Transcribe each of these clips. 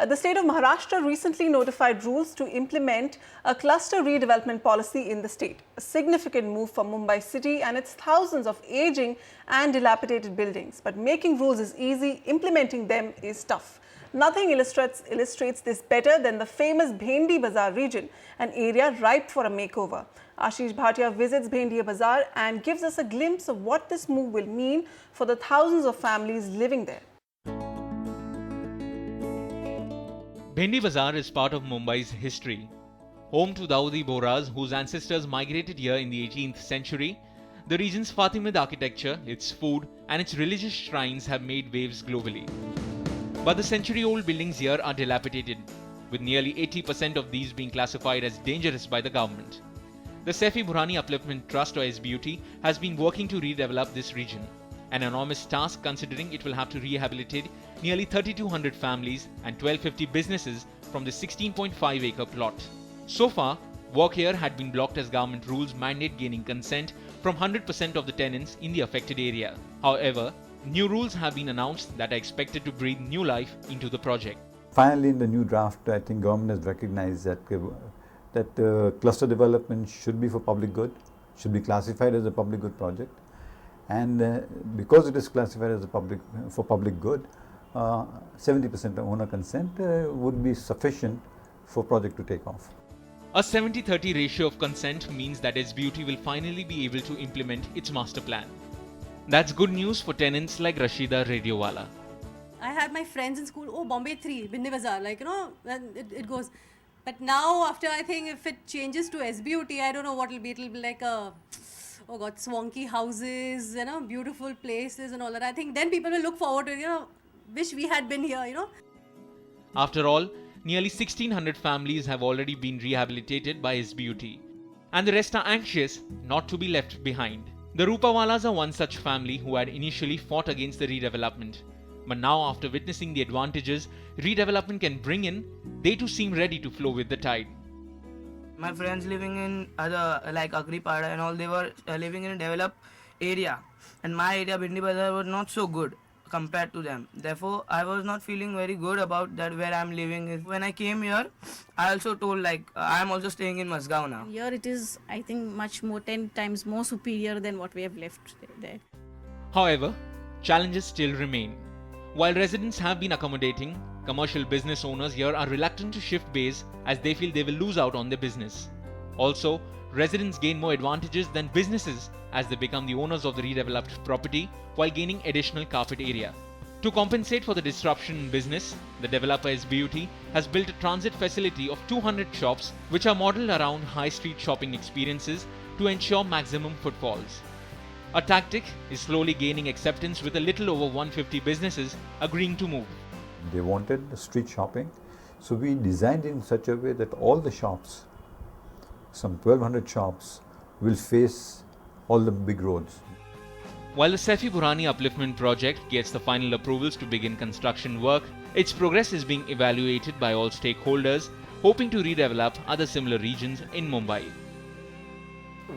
The state of Maharashtra recently notified rules to implement a cluster redevelopment policy in the state, a significant move for Mumbai city and its thousands of aging and dilapidated buildings. But making rules is easy, implementing them is tough. Nothing illustrates this better than the famous Bhendi Bazaar region, an area ripe for a makeover. Ashish Bhatia visits Bhendi Bazaar and gives us a glimpse of what this move will mean for the thousands of families living there. Bhendi Bazaar is part of Mumbai's history. Home to Dawoodi Bohras, whose ancestors migrated here in the 18th century, the region's Fatimid architecture, its food and its religious shrines have made waves globally. But the century-old buildings here are dilapidated, with nearly 80% of these being classified as dangerous by the government. The Saifi Burhani Upliftment Trust or SBUT has been working to redevelop this region, an enormous task considering it will have to rehabilitate nearly 3,200 families and 1,250 businesses from the 16.5-acre plot. So far, work here had been blocked as government rules mandate gaining consent from 100% of the tenants in the affected area. However, new rules have been announced that are expected to breathe new life into the project. Finally, in the new draft, I think government has recognized that cluster development should be for public good, should be classified as a public good project. And because it is classified as for public good, 70% owner consent would be sufficient for project to take off. A 70-30 ratio of consent means that SBUT will finally be able to implement its master plan. That's good news for tenants like Rashida Radiowala. I had my friends in school, oh, Bombay 3, Bhendi Bazaar, when it goes. But now, after I think if it changes to SBUT, I don't know what it'll be. It'll be like oh God, swanky houses, beautiful places and all that. I think then people will look forward to, wish we had been here, After all, nearly 1,600 families have already been rehabilitated by SBUT. And the rest are anxious not to be left behind. The Rupawalas are one such family who had initially fought against the redevelopment. But now, after witnessing the advantages redevelopment can bring in, they too seem ready to flow with the tide. My friends living in other like Agripada and all, they were living in a developed area, and my area Bhendi Bazaar was not so good compared to them. Therefore, I was not feeling very good about that where I'm living. When I came here, I also told I am also staying in Masgaon now. Here it is, I think, much more 10 times more superior than what we have left there. However, challenges still remain. While residents have been accommodating, commercial business owners here are reluctant to shift base as they feel they will lose out on their business. Also, residents gain more advantages than businesses as they become the owners of the redeveloped property while gaining additional carpet area. To compensate for the disruption in business, the developer SBUT has built a transit facility of 200 shops which are modeled around high street shopping experiences to ensure maximum footfalls. A tactic is slowly gaining acceptance with a little over 150 businesses agreeing to move. They wanted street shopping, so we designed it in such a way that all the shops, some 1,200 shops, will face all the big roads. While the Saifi Burhani Upliftment Project gets the final approvals to begin construction work, its progress is being evaluated by all stakeholders, hoping to redevelop other similar regions in Mumbai.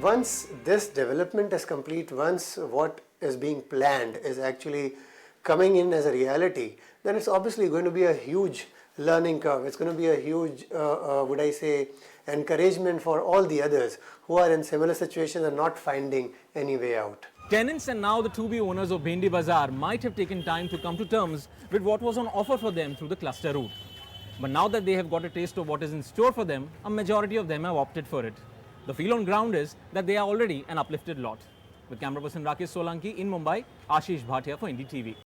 Once this development is complete, once what is being planned is actually coming in as a reality, then it's obviously going to be a huge learning curve. It's going to be a huge, encouragement for all the others who are in similar situations and not finding any way out. Tenants and now the to-be owners of Bhendi Bazaar might have taken time to come to terms with what was on offer for them through the cluster route. But now that they have got a taste of what is in store for them, a majority of them have opted for it. The feel on ground is that they are already an uplifted lot. With camera person Rakesh Solanki in Mumbai, Ashish Bhatia for NDTV.